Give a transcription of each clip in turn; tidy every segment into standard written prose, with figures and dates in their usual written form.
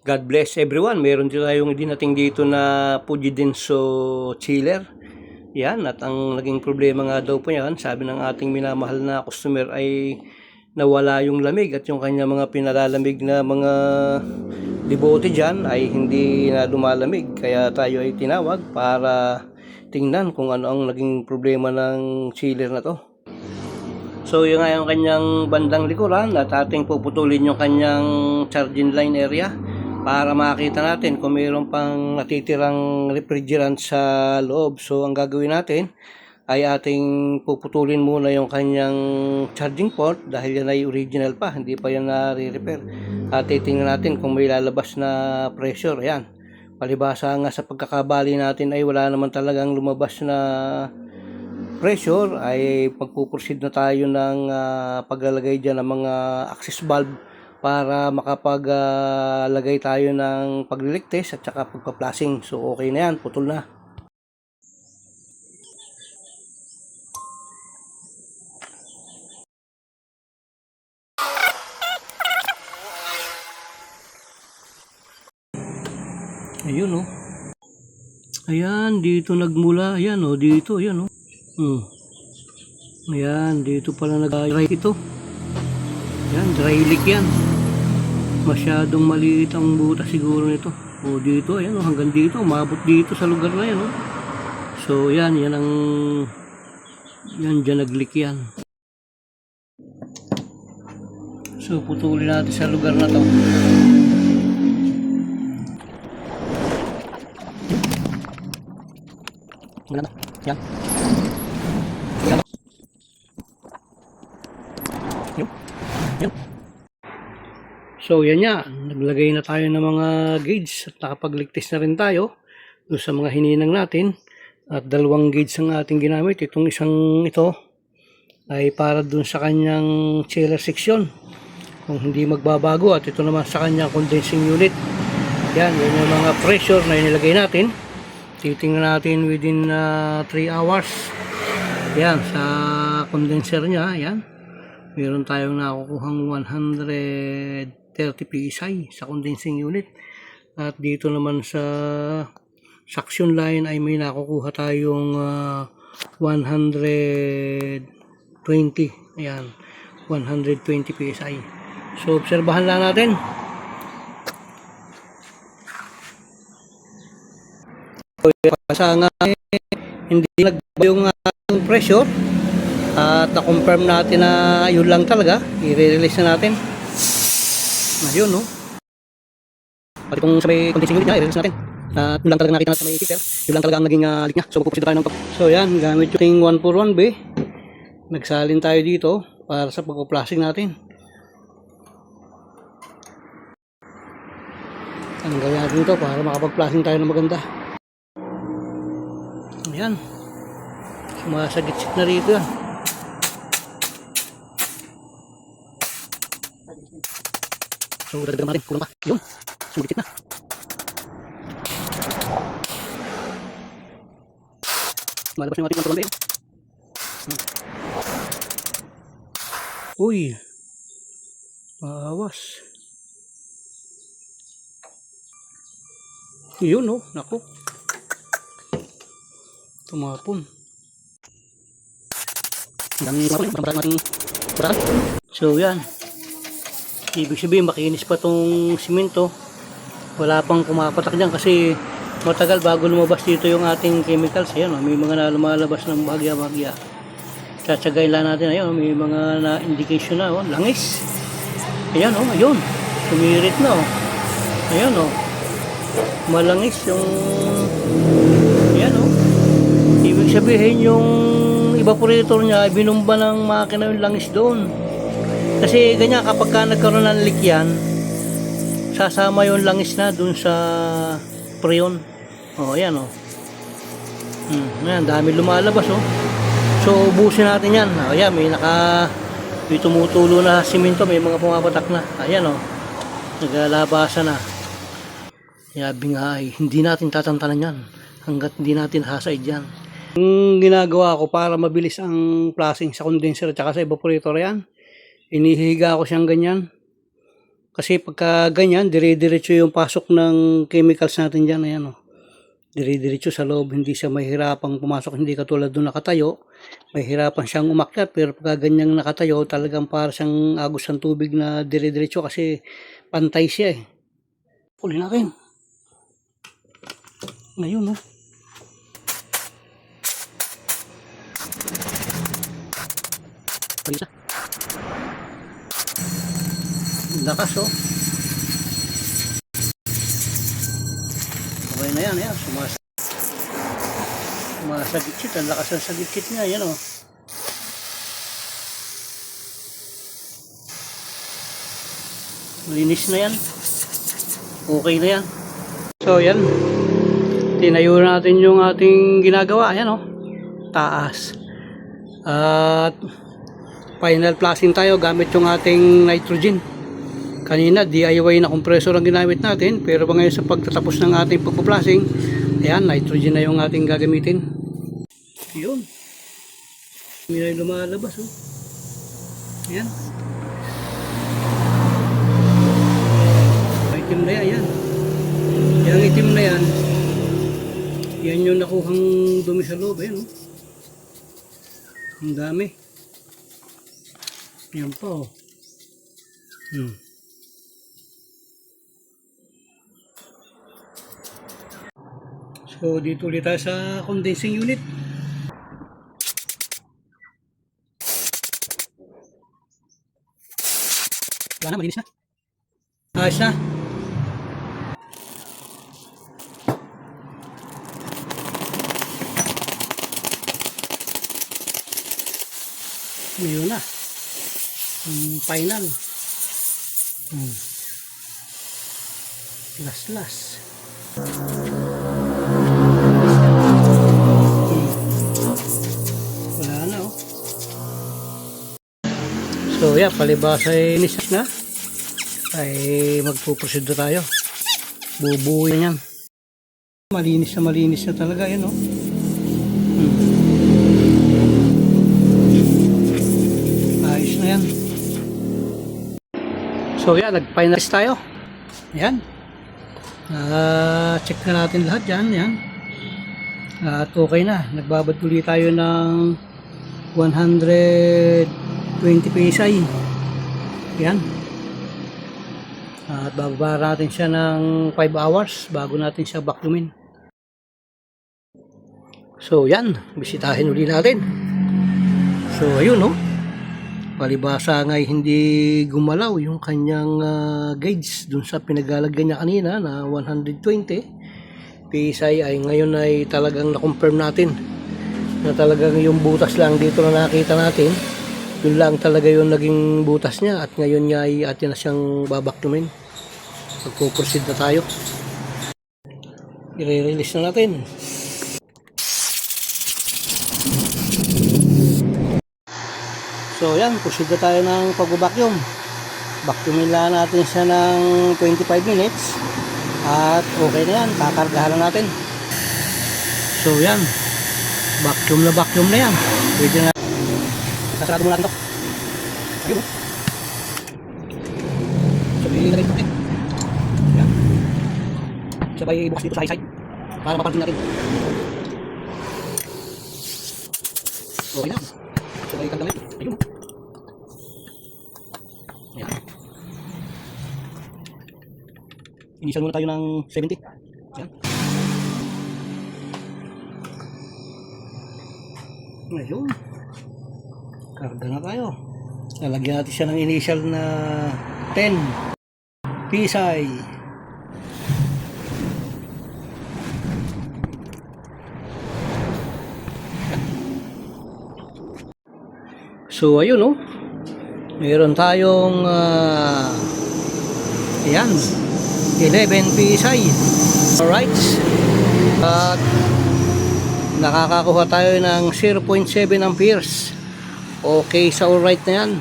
God bless everyone. Meron din tayong dinating dito na Fujidenso chiller. Yan, at ang naging problema nga daw po yan, sabi ng ating minamahal na customer ay nawala yung lamig at yung kanya mga pinalalamig na mga debote dyan ay hindi na lumalamig. Kaya tayo ay tinawag para tingnan kung ano ang naging problema ng chiller na to. So yung nga yung kanyang bandang likuran at ating puputulin yung kanyang charging line area para makita natin kung mayroon pang natitirang refrigerant sa loob. So ang gagawin natin ay ating puputulin muna yung kanyang charging port dahil yan ay original pa, hindi pa yan na-repair. At titingnan natin kung may lalabas na pressure. Ayan, palibasa nga sa pagkakabali natin ay wala naman talagang lumabas na pressure, ay magpuproceed na tayo ng paglalagay dyan ng mga access valve para makapaglagay tayo ng pagliligtis at saka pagpa-flashing. So okay na yan, putol na. Ayun oh. Ayan, dito nagmula. Ayan oh, dito, ayan oh. Ayan, dito pala nag-dry ito. Ayan, dry leak yan. Masyadong maliit ang butas siguro nito. O dito, ayan o, hanggang dito, umabot dito sa lugar na yan o. So yan, yan ang dyan nag-leak yan. So putulin natin sa lugar na to. Yan. Yan. Yan. So yan nga, naglagay na tayo ng mga gauge at nakapagligtis na rin tayo doon sa mga hininang natin. At dalawang gauge ang ating ginamit. Itong isang ito ay para doon sa kanyang chiller section kung hindi magbabago, at ito naman sa kanyang condensing unit. Yan, yan yung mga pressure na inilagay natin. Titingnan natin within 3 hours. Yan, sa condenser niya, yan. Meron tayong nakukuhang 130 PSI sa condensing unit. At dito naman sa suction line ay may nakukuha tayong 120. Ayan, 120 PSI. So obserbahan lang natin. Sa nga hindi nagbago yung pressure at na-confirm natin na yun lang talaga, i-release na natin. Ayun no. Pati kung sa may condensing unit niya, i-release natin. At yun lang talaga nakita natin sa may filter, yun lang talaga ang naging leak niya. So pupusin tayo ng so yan, gamit yung 141B. Nagsalin tayo dito para sa pagpa-flashing natin. Ang gawin natin ito para makapag-flashing tayo ng maganda. Ayan, sumasagit-sit na rito yan. So dagdagan natin, kulang pa. Yun, sumitit na. Malabas na yung ating kontrol. Uy, maawas. Yun oh, naku. Tumapon. So yan, ibig sabihin makinis pa tong simento. Wala pang kumapatak dyan kasi matagal bago lumabas dito yung ating chemicals. Ayan, may mga lumalabas ng bahagya-bahagya. Tsatsagayin lang natin. Ayan, may mga na-indication na. Langis. Ayan, ayun. Sumirit na. Ayan, malangis yung ayan, ibig sabihin yung evaporator niya binumba ng makina yung langis doon. Kasi ganyan, kapag ka nagkaroon ng leak yan, sasama yung langis na doon sa preon. Ayan ayan, dami lumalabas So ubusin natin yan. Ayan, may tumutulo na simento, may mga pumapatak na. Ayan naglalabasan na. Sabi nga ay hindi natin tatantanan yan hanggat hindi natin hasaid yan. Yung ginagawa ko para mabilis ang flashing sa condenser at saka sa evaporator yan, inihiga ko siyang ganyan Kasi pagka ganyan, dire-diretso yung pasok ng chemicals natin dyan. Ayan, oh. Dire-diretso sa loob, hindi siya mahirapang pumasok, hindi katulad doon nakatayo. Mahirapan siyang umakyat, pero pagka ganyang nakatayo, talagang para siyang agos ng tubig na dire-diretso kasi pantay siya eh. Uli natin. Ngayon, oh. Palisa. Lakas, oh. Okay na yan, yan. Sumasagitsit. Ang lakas ng sagitsit niya, yan, oh. Linis na yan. Okay na yan. So, yan. Tinayo natin yung ating ginagawa. Yan, oh. Taas. At final flushing tayo gamit yung ating nitrogen. Kanina DIY na compressor ang ginamit natin, pero ngayon sa pagtatapos ng ating pagpa-flushing, ayan, nitrogen na yung ating gagamitin. Yun. May lumalabas, oh. Ayan. Itim na yan, yan. Yung itim na yan, yan yung nakuhang dumi sa loob, ayan, oh. Ang dami. Yan pa, oh. So, dito ulit tayo sa condensing unit. Wala na, malinis na. Ayos na. Ngayon na. Final. Last. Wala na, oh. So, yeah, palibasa ay inis na. Ay magpuproceed na tayo. Bubuhay na yan. Malinis na talaga yan, oh. Ayos na yan. So, yeah, nag-finalize tayo. Yan. Check na natin lahat yan. Yan. At okay na. Nagbabad ulit tayo ng 120 PSI. Yan. At bababa natin siya ng 5 hours bago natin siya vacuumin. So yan, bisitahin ulit natin. So ayun, no. Palibasa nga hindi gumalaw yung kanyang gauge dun sa pinagalagyan niya kanina na 120 PSI ay ngayon ay talagang na-confirm natin na talagang yung butas lang dito na nakita natin, yun lang talaga yung naging butas niya at ngayon niya ay atin na siyang babaktumin. Magpo-proceed na tayo. I-release na natin. So yan, proceed na tayo ng pag-vacuum. Vacuumin lang natin siya ng 25 minutes at okay na yan, kakargahan na natin. So yan, vacuum na yan. Pwede na. Kasarado mo natin ito. Ayun. Sabay na rin ito. Yan. Sabay i-box dito sa side para maparting natin. Okay na. Sabay ikan damit. Ayun. Ayan. Initial muna tayo ng 70. Ayan. Ayun. Karga na tayo. Lalagyan natin siya ng initial na 10 PSI. So ayun, no. Meron tayong ayan, 11 PSI. Alright. At nakakakuha tayo ng 0.7 amperes. Okay sa alright na yan.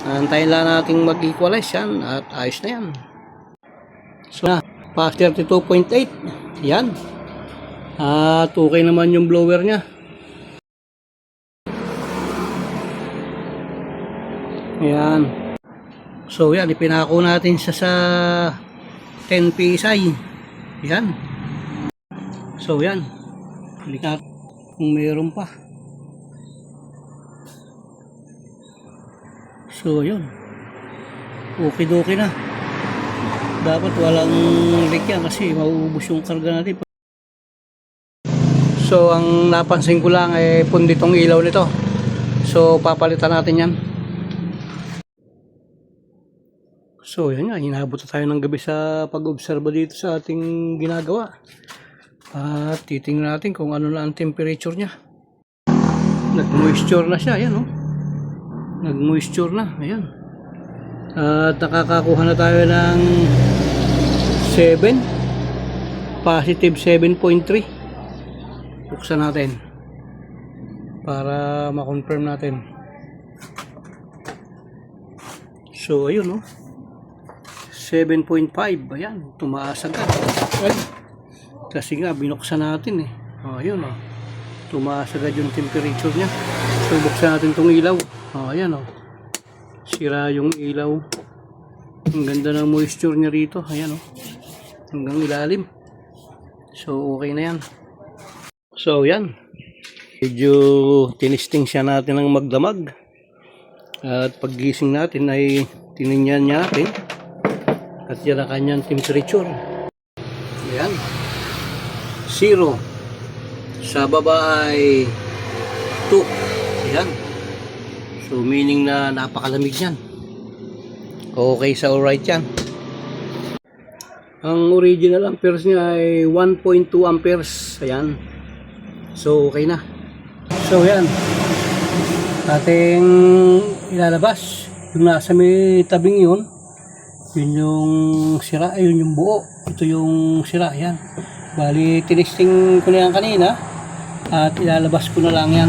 Antayin lang natin mag-equalize yan at ayos na yan. So na, past 32.8. Yan. At okay naman yung blower nya. Ayan. So yan, ipinako natin siya sa 10 PSI. Yan. So yan. Balikan kung mayroon pa. So yun. Okay na. Dapat walang leak yan kasi mauubos yung karga natin. So ang napansin ko lang ay punditong ilaw nito. So papalitan natin yan. So yan nga, hinabot na tayo ng gabi sa pag-obserba dito sa ating ginagawa. At titingnan natin kung ano na ang temperature niya. Nag-moisture na siya, ayan oh. Nag-moisture na, ayan. At nakakakuha na tayo ng 7, positive 7.3. Buksan natin para ma-confirm natin. So ayun oh. 7.5, ayan, tumaas agad. Ay, kasi nga binuksan natin eh. Oh, ayun oh. Tumaas agad yung temperature niya. So buksan natin tong ilaw. Oh, ayan oh. Sira yung ilaw. Ang ganda ng moisture niya rito. Ayan oh. Hanggang ilalim. So okay na yan. So yan. Medyo tinisting siya natin ng magdamag. At paggising natin ay tiningnan natin. At yan ang kanyang temperature. Ayan. 0. Sa baba ay 2. Ayan. So meaning na napakalamig yan. Okay sa alright yan. Ang original amperes niya ay 1.2 amperes. Ayan. So okay na. So ayan. Ating ilalabas. Yung nasa may tabing yun. Yun yung sira, yun yung buo. Ito yung sira, yan. Bali, tinisting ko na yan kanina. At ilalabas ko na lang yan.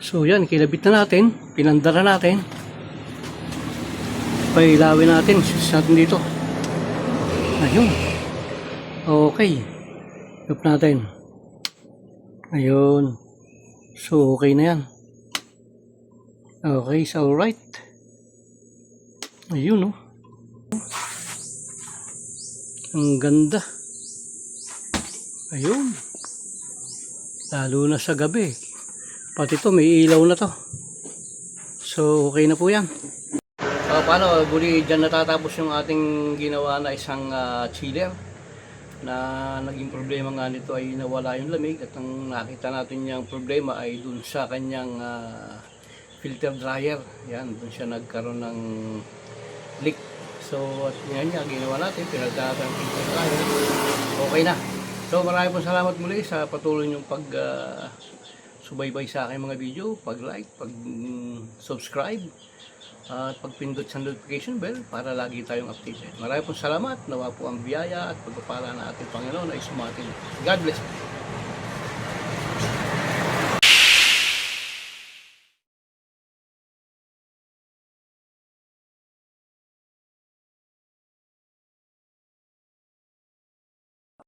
So yan, kilabit na natin. Pinandara natin. Pailawin natin. Sa atin dito. Ayun. Okay. Yup natin. Ayun. So okay na yan. Okay, so alright. Ayun oh. Ang ganda. Ayun. Lalo na sa gabi. Pati to may ilaw na to. So okay na po yan. Paano, buli dyan natatapos yung ating ginawa na isang chiller. Na naging problema nga nito ay nawala yung lamig. At ang nakita natin yung problema ay dun sa kanyang filter dryer. Yan, doon siya nagkaroon ng leak. So, at yan nga, ginawa natin. Pinagdata ng filter dryer. Okay na. So, marami pong salamat muli sa patuloy niyong subaybay sa aking mga video. Pag-like, pag-subscribe, at pagpindot sa notification bell para lagi tayong updated. Marami pong salamat. Nawa po ang biyaya at pagpapala na ating Panginoon ay sumatin. God bless.